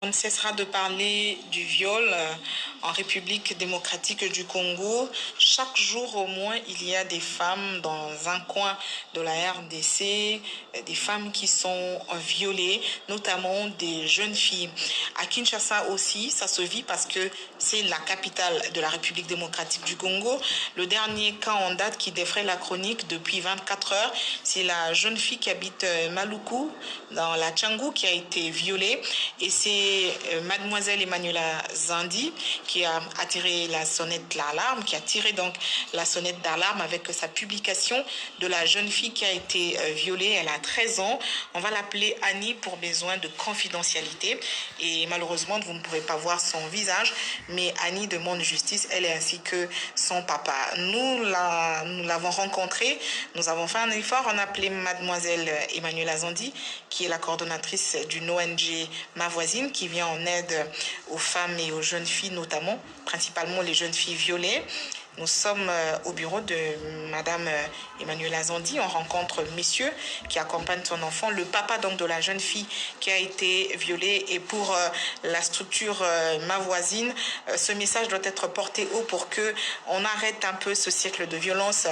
On ne cessera de parler du viol en République démocratique du Congo. Chaque jour au moins, il y a des femmes dans un coin de la RDC, des femmes qui sont violées, notamment des jeunes filles. À Kinshasa aussi, ça se vit parce que c'est la capitale de la République démocratique du Congo. Le dernier cas en date qui défraie la chronique depuis 24 heures, c'est la jeune fille qui habite Maluku, dans la Tchangou, qui a été violée. Et c'est mademoiselle Emmanuela Zandi qui a tiré la sonnette d'alarme, qui a tiré donc la sonnette d'alarme avec sa publication de la jeune fille qui a été violée. Elle a 13 ans. On va l'appeler Annie pour besoin de confidentialité. Et malheureusement, vous ne pouvez pas voir son visage, mais Annie demande justice, elle ainsi que son papa. Nous l'avons rencontrée, nous avons fait un effort, on a appelé mademoiselle Emmanuela Zandi, qui est la coordonnatrice d'une ONG Ma Voisine, qui vient en aide aux femmes et aux jeunes filles notamment, principalement les jeunes filles violées. Nous sommes au bureau de Madame Emmanuela Zandi. On rencontre monsieur qui accompagne son enfant, le papa donc de la jeune fille qui a été violée. Et pour la structure Ma Voisine, ce message doit être porté haut pour que on arrête un peu ce cycle de violence,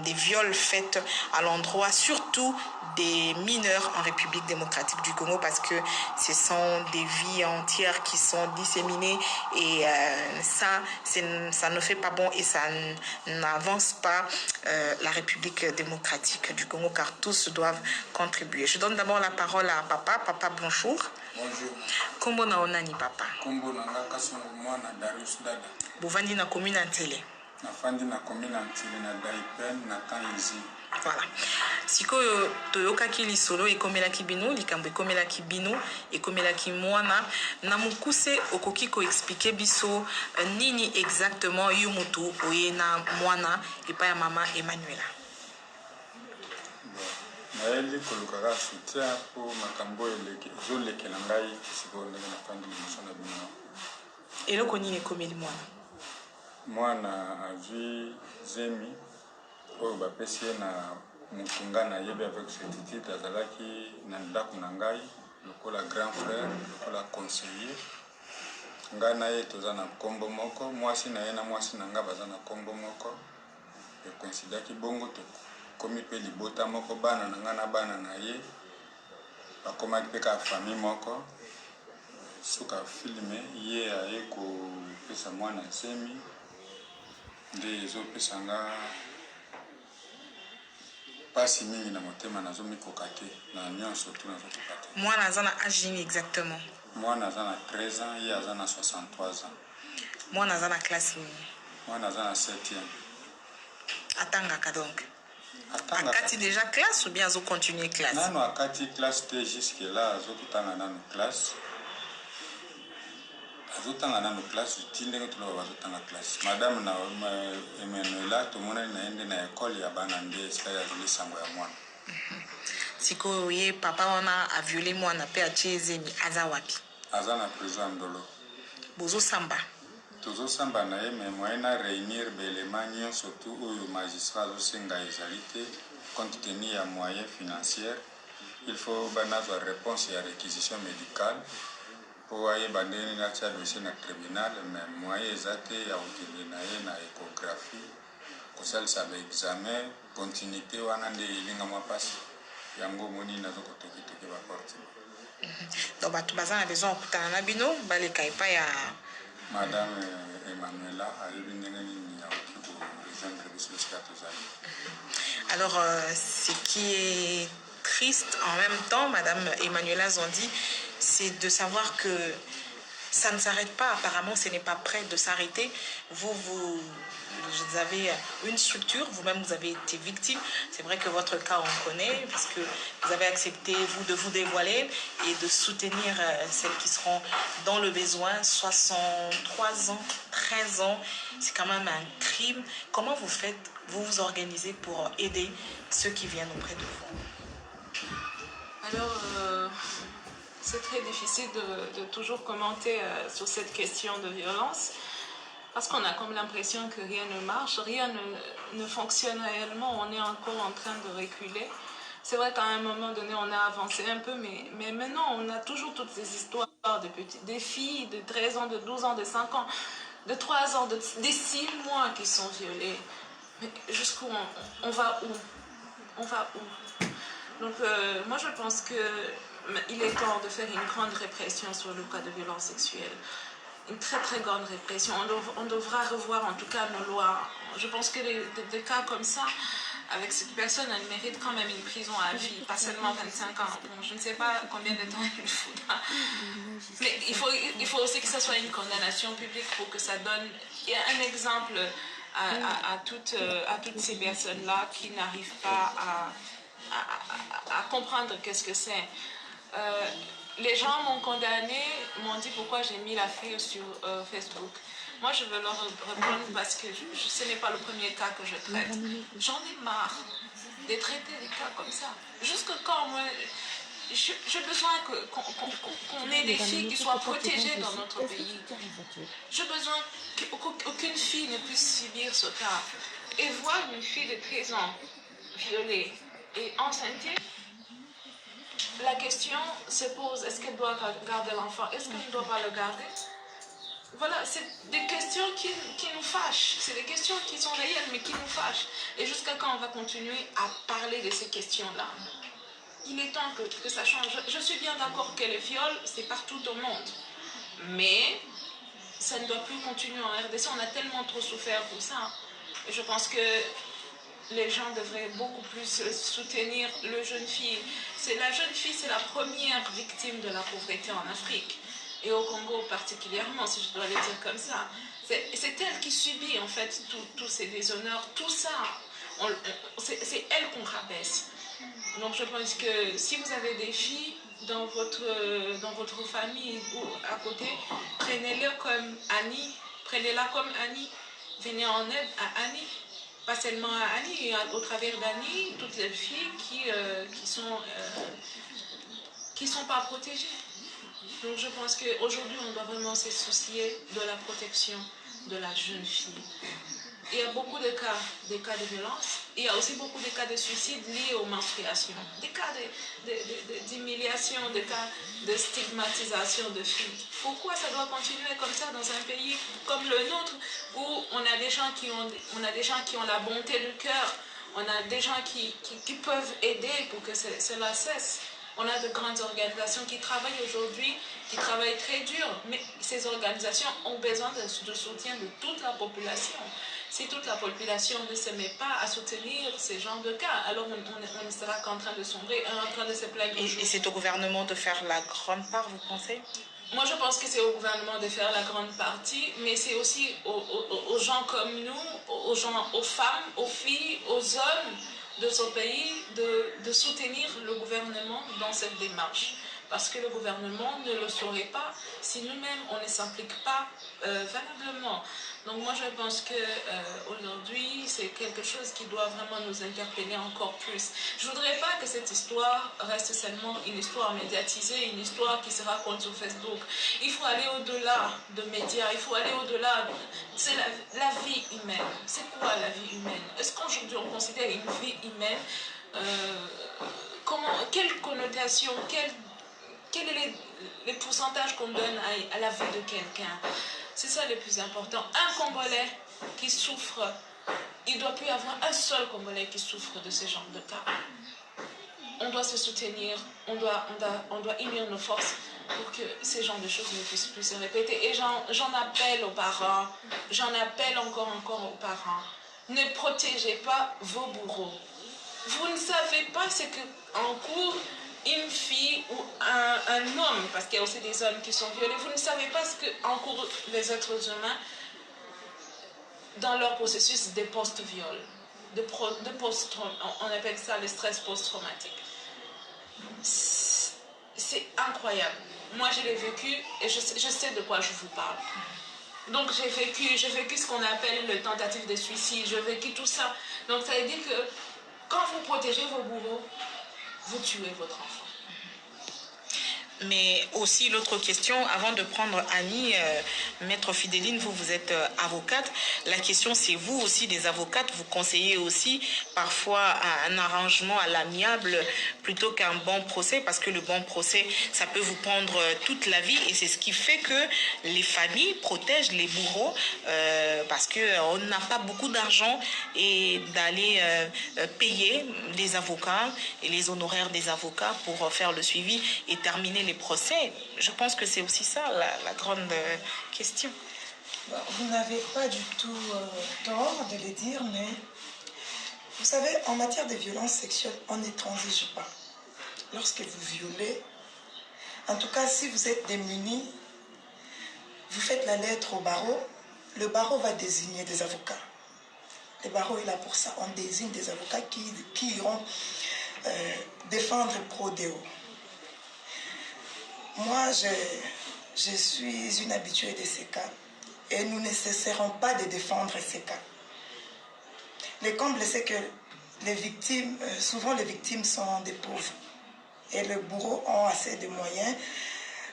des viols faits à l'endroit, surtout des mineurs en République démocratique du Congo, parce que ce sont des vies entières qui sont disséminées et ça ne fait pas bon et ça n'avance pas la République démocratique du Congo, car tous doivent contribuer. Je donne d'abord la parole à papa. Papa, bonjour. Bonjour. Kombo na onani papa? Kombo na nga Kasongo mwana Darius Dada. Bovandi na commune Antele. Nafandi na commune Antele na Daipen na Kanyizi. Voilà. Sikoyo toyokaki lisolo ekomelaki bino, likambo ekomelaki bino, ekomelaki mwana. Na mukuse okoki ko expliquer biso nini exactement yo mutu oye na mwana epa ya mama Emmanuela. Naeli kolukaka soutien po makambo ezolekela ngai sikoyo ndenge nafandi liboso na bino. Eloko nini ekomeli mwana? Mwana azwi zemi oyo bapesi ye na motu nga nayebi avec certitude azalaki na ndako na ngai lokola grand frère, lokola conseiller. Ngai na ye toza na nkombo moko, mwasi na ye na mwasi na nga baza na nkombo moko. Ekoinsidaki bongo tokomi mpe libota moko, bana na nga na bana na ye bakomaki mpe ka famille moko. Suka filme ye aye kopesa mwana zemi nde ezopesa nga pasi mingi na motema, nazomikoka te na nyonso tu nazokoka te. Mwana aza na âge nini exactement? Mwana aza na 13 ans, ye aza na 63 ans. Mwana aza na classe nini? Mwana aza na 7e. Atangaka donc? Akati déjà classe ou bien azo continuer classe? Nano akati classe te, jusque là azokutanga nano classe. Azotanga nano classe tindenge tulo bazotanga classe. Madame na Emmanuela tomonani na ende na école ya bana nde esika ya lisango ya mwana. Siko ye papa wana a violé mwana pe a zemi aza wapi? Aza na prison Ndolo. Bozo samba? Tozo samba na ye mais moyen na réunir belema nyonso tu oyo magistrat azosenga ezali te compte tenu ya moyen financier. Il faut banazwa réponse ya réquisition médicale po ayeba ndenge nini atia dossier na tribunal, mais moyen eza te ya kokende na ye na échographie kosalisa baexamen. Continuité wana nde elingama mpasi yango moni nazokotokitoke baporte. Donc bato baza na besoin okutana na bino baleka epai ya Madame Emmanuela ayebi ndenge nini akoki korejoindre biso esika tozali. Alors ce qui est triste en même temps, Madame Emmanuela Zandi, c'est de savoir que ça ne s'arrête pas. Apparemment, ce n'est pas prêt de s'arrêter. Vous avez une structure, vous-même vous avez été victime. C'est vrai que votre cas on connaît, parce que vous avez accepté, vous, de vous dévoiler et de soutenir celles qui seront dans le besoin. 63 ans, 13 ans, c'est quand même un crime. Comment vous faites, vous vous organisez pour aider ceux qui viennent auprès de vous? Alors, c'est très difficile de toujours commenter sur cette question de violence, parce qu'on a comme l'impression que rien ne marche, rien ne fonctionne réellement, on est encore en train de reculer. C'est vrai qu'à un moment donné, on a avancé un peu, mais maintenant, on a toujours toutes ces histoires des filles de 13 ans, de 12 ans, de 5 ans, de 3 ans, des 6 mois qui sont violées. Mais jusqu'où on va où? On va où? Donc, moi, je pense qu'il est temps de faire une grande répression sur le cas de violence sexuelle. Une très très grande répression. On devra revoir en tout cas nos lois. Je pense que des cas comme ça, avec cette personne, elle mérite quand même une prison à vie, pas seulement 25 ans. Bon, je ne sais pas combien de temps il faudra. Mais il faut aussi que ce soit une condamnation publique pour que ça donne un exemple à toutes ces personnes-là qui n'arrivent pas à comprendre qu'est-ce que c'est. Les gens m'ont condamné, m'ont dit pourquoi j'ai mis la fille sur Facebook. Moi, je veux leur répondre parce que ce n'est pas le premier cas que je traite. J'en ai marre de traiter des cas comme ça. Jusque quand moi, j'ai besoin qu'on ait des filles qui soient protégées dans notre pays. J'ai besoin qu'aucune fille ne puisse subir ce cas. Et voir une fille de 13 ans violée et enceinte, la question se pose, est-ce qu'elle doit garder l'enfant? Est-ce qu'elle ne doit pas le garder? Voilà, c'est des questions qui nous fâchent. C'est des questions qui sont réelles, mais qui nous fâchent. Et jusqu'à quand on va continuer à parler de ces questions-là? Il est temps que ça change. Je suis bien d'accord que le viol, c'est partout au monde. Mais ça ne doit plus continuer en RDC. On a tellement trop souffert pour ça. Et je pense que les gens devraient beaucoup plus soutenir le jeune fille. La jeune fille, c'est la première victime de la pauvreté en Afrique. Et au Congo particulièrement, si je dois le dire comme ça. C'est elle qui subit en fait tous ces déshonneurs, tout ça. C'est elle qu'on rabaisse. Donc je pense que si vous avez des filles dans votre famille ou à côté, prenez-la comme Annie, venez en aide à Annie. Pas seulement à Annie, au travers d'Annie, toutes les filles qui sont pas protégées. Donc je pense qu'aujourd'hui, on doit vraiment se soucier de la protection de la jeune fille. Il y a beaucoup de cas de violence. Il y a aussi beaucoup de cas de suicide liés aux menstruations. Des cas d'humiliation, des cas de stigmatisation de filles. Pourquoi ça doit continuer comme ça dans un pays comme le nôtre où on a des gens qui ont la bonté du cœur, on a des gens qui peuvent aider pour que cela cesse. On a de grandes organisations qui travaillent aujourd'hui, qui travaillent très dur, mais ces organisations ont besoin de soutien de toute la population. Si toute la population ne se met pas à soutenir ces genres de cas, alors on ne sera qu'en train de sombrer, en train de se plaindre. Et c'est au gouvernement de faire la grande part, vous pensez? Moi, je pense que c'est au gouvernement de faire la grande partie, mais c'est aussi aux gens comme nous, aux femmes, aux filles, aux hommes de ce pays de soutenir le gouvernement dans cette démarche. Parce que le gouvernement ne le saurait pas si nous-mêmes, on ne s'implique pas valablement. Donc moi, je pense qu'aujourd'hui, c'est quelque chose qui doit vraiment nous interpeller encore plus. Je ne voudrais pas que cette histoire reste seulement une histoire médiatisée, une histoire qui se raconte sur Facebook. Il faut aller au-delà de médias, il faut aller au-delà. C'est la vie humaine. C'est quoi la vie humaine? Est-ce qu'aujourd'hui, on considère une vie humaine quelle connotation, quel est les pourcentages qu'on donne à la vie de quelqu'un? C'est ça le plus important. Un Congolais qui souffre, il ne doit plus y avoir un seul Congolais qui souffre de ce genre de cas. On doit se soutenir, on doit unir nos forces pour que ces genres de choses ne puissent plus se répéter. Et j'en appelle aux parents, j'en appelle encore aux parents. Ne protégez pas vos bourreaux. Vous ne savez pas ce qu'en cours une fille ou un homme, parce qu'il y a aussi des hommes qui sont violés, vous ne savez pas ce qu'encourent les êtres humains dans leur processus de post-viol, on appelle ça le stress post-traumatique. C'est incroyable. Moi, je l'ai vécu et je sais de quoi je vous parle. Donc, j'ai vécu ce qu'on appelle le tentative de suicide, j'ai vécu tout ça. Donc, ça veut dire que quand vous protégez vos bourreaux, vous tuez votre enfant. Mais aussi l'autre question, avant de prendre Annie, Maître Fidéline, vous êtes avocate. La question c'est vous aussi des avocates, vous conseillez aussi parfois un arrangement à l'amiable plutôt qu'un bon procès, parce que le bon procès, ça peut vous prendre toute la vie et c'est ce qui fait que les familles protègent les bourreaux parce qu'on n'a pas beaucoup d'argent et d'aller payer les avocats et les honoraires des avocats pour faire le suivi et terminer les procès. Je pense que c'est aussi ça la grande question. Vous n'avez pas du tout tort de le dire, mais vous savez, en matière de violence sexuelle, on ne transige pas. Lorsque vous violez, en tout cas si vous êtes démunis, vous faites la lettre au barreau, le barreau va désigner des avocats. Le barreau est là pour ça, on désigne des avocats qui iront défendre Prodeo. Moi, je suis une habituée de ces cas et nous ne cesserons pas de défendre ces cas. Le comble, c'est que les victimes, souvent les victimes sont des pauvres et les bourreaux ont assez de moyens,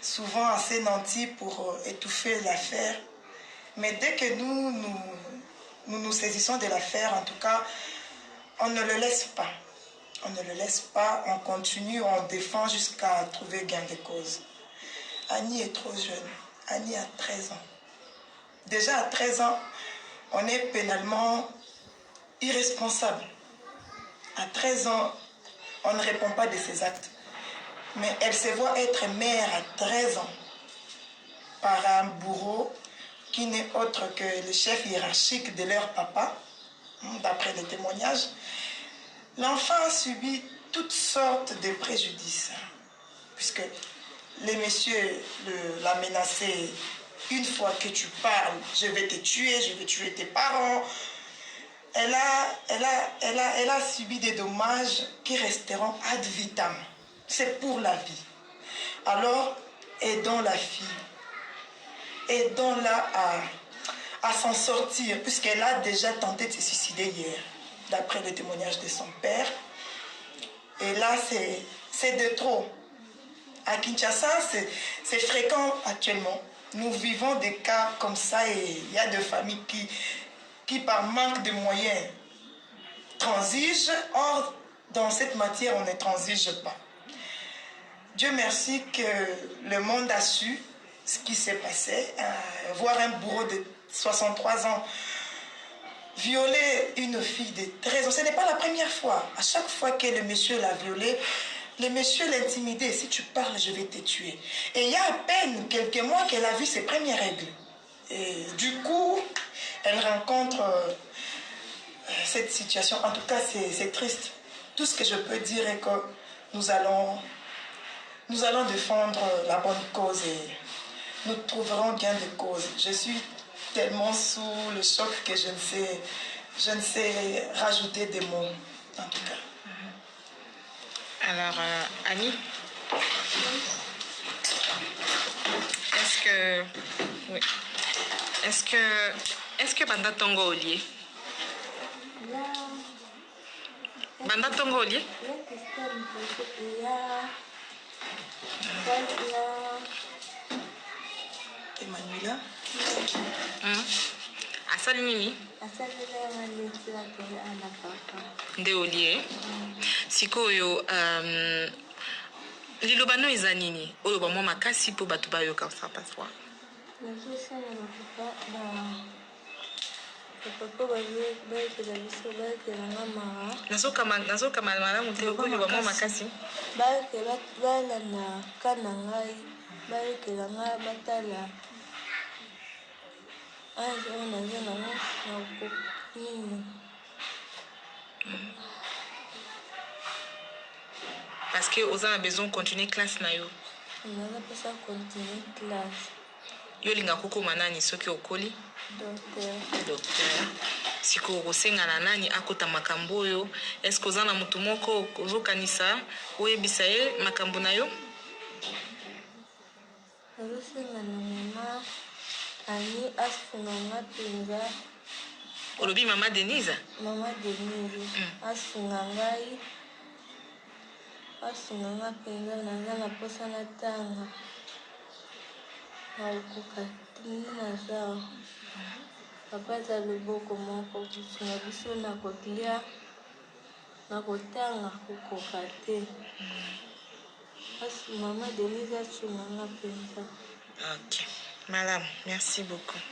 souvent assez nantis pour étouffer l'affaire. Mais dès que nous saisissons de l'affaire, en tout cas, on ne le laisse pas. On ne le laisse pas, on continue, on défend jusqu'à trouver gain de cause. Annie est trop jeune. Annie a 13 ans. Déjà à 13 ans, on est pénalement irresponsable. À 13 ans, on ne répond pas de ses actes. Mais elle se voit être mère à 13 ans par un bourreau qui n'est autre que le chef hiérarchique de leur papa, d'après les témoignages. L'enfant a subi toutes sortes de préjudices, puisque les messieurs l'a menacé, une fois que tu parles, je vais te tuer, je vais tuer tes parents. Elle a subi des dommages qui resteront ad vitam. C'est pour la vie. Alors, aidons la fille. Aidons-la à s'en sortir, puisqu'elle a déjà tenté de se suicider hier, d'après le témoignage de son père. Et là, c'est de trop. À Kinshasa, c'est fréquent actuellement. Nous vivons des cas comme ça et il y a des familles qui par manque de moyens, transigent. Or, dans cette matière, on ne transige pas. Dieu merci que le monde a su ce qui s'est passé. Voir un bourreau de 63 ans violer une fille de 13 ans, ce n'est pas la première fois. À chaque fois que le monsieur l'a violée, le monsieur l'intimidait. Si tu parles, je vais te tuer. Et il y a à peine quelques mois qu'elle a vu ses premières règles. Et du coup, elle rencontre cette situation. En tout cas, c'est triste. Tout ce que je peux dire est que nous allons défendre la bonne cause et nous trouverons gain de cause. Je suis tellement sous le choc que je ne sais rajouter des mots, en tout cas. Alors, Annie, est-ce que Banda Tongo Olié? Banda Tongo Olié? Emmanuela? Asali nini? Nde Olié. Sikoyo, liloba no eza nini? Oyo ba mwa makasi po bato bayoka sa paswa. Nazokama malamu te oyo ba mwa makasi. Balana kana ngai bayokela ngai batala azo naza nango na nini. Parce que oza na besoin continuer classe na yo. Naza pesa continuer classe. Yo linga kokoma nani soki okoli? Docteur. Siko okosenga nani akota makambo oyo? Est-ce que oza na mutu moko ozokanisa oyebisa ye makambo na yo? Nazosenga na mama Ani asunga mpenza. Olobi mama Denise? Mama Denise asunga ngai asunga mpenza naza na posa natanga nakokoka tini naza papa aza loboko moko kosunga biso na kolia na kotanga kokoka te mama Denise asunganga mpenza. Ok, madame, merci beaucoup.